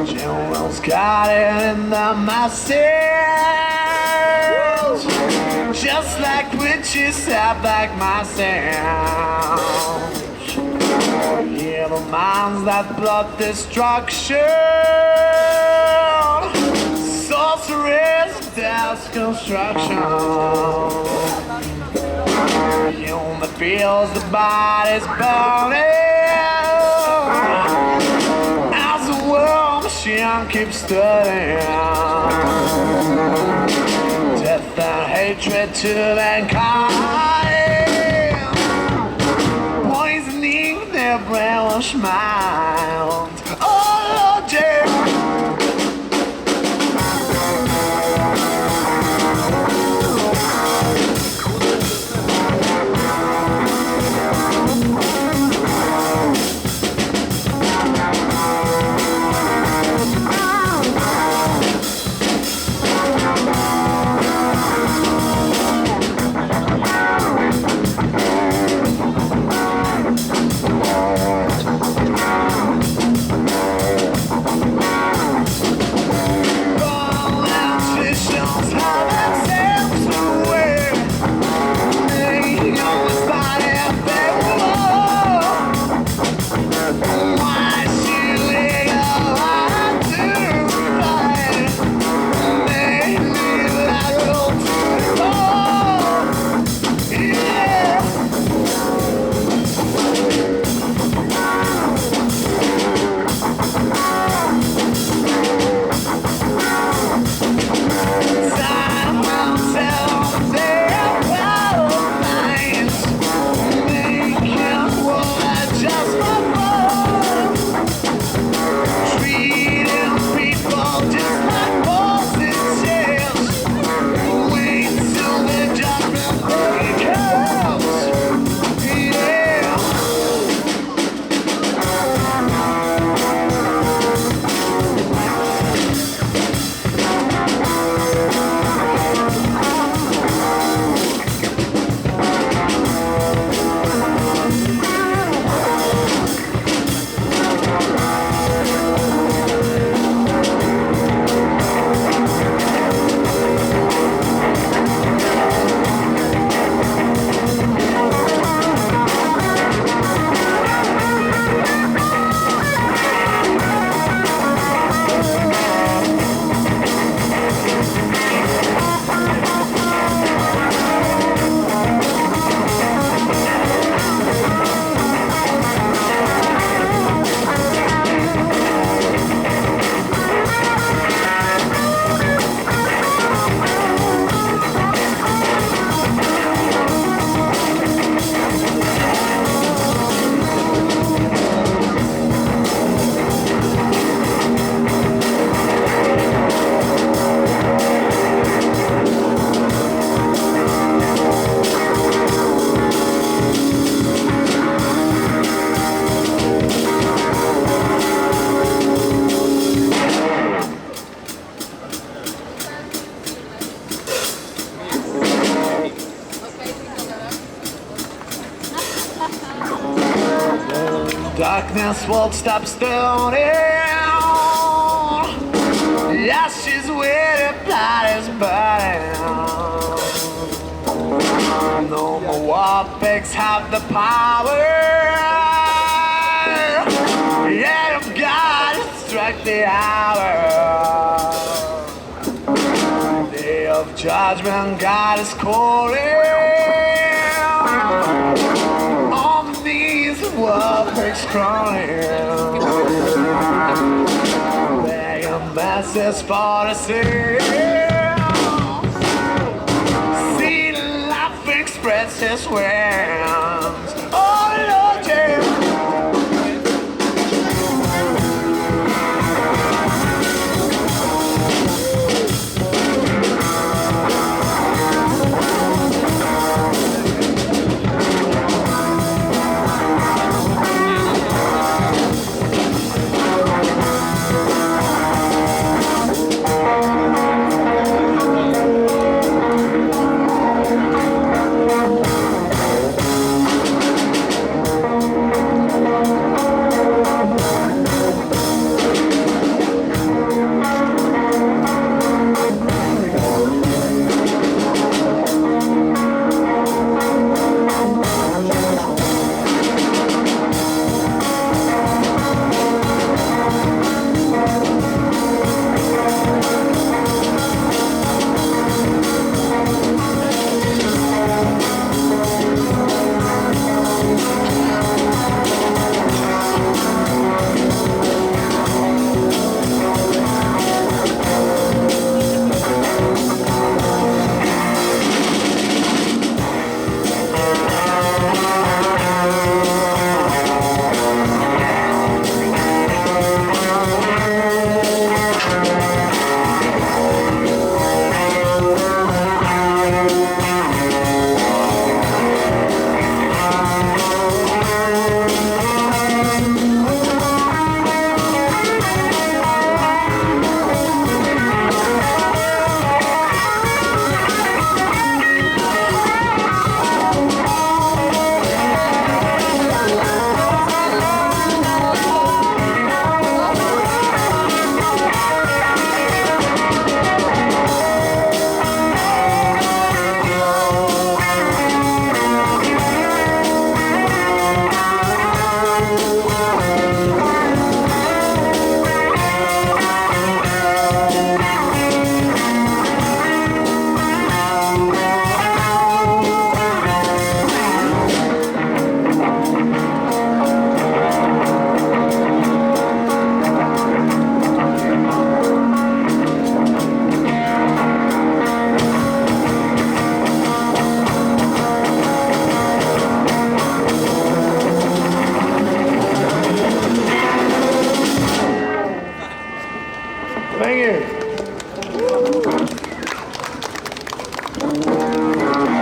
Jewel's got it in the message, just like witches have like myself. Evil minds that plot destruction, sorcerers, death, construction. Human feels the body's burning. Machine keeps studying death and hatred to mankind, poisoning their brainwash mind. Oh, dear. darkness won't stop stoning. Ashes where the blood is burning. No more war pigs have the power. Yet of God struck the hour. Day of judgment, God is calling. On these war pigs crawling. Begging masses for the sea. See laughing spreads his wings. Oh Lord, yeah. Thank you.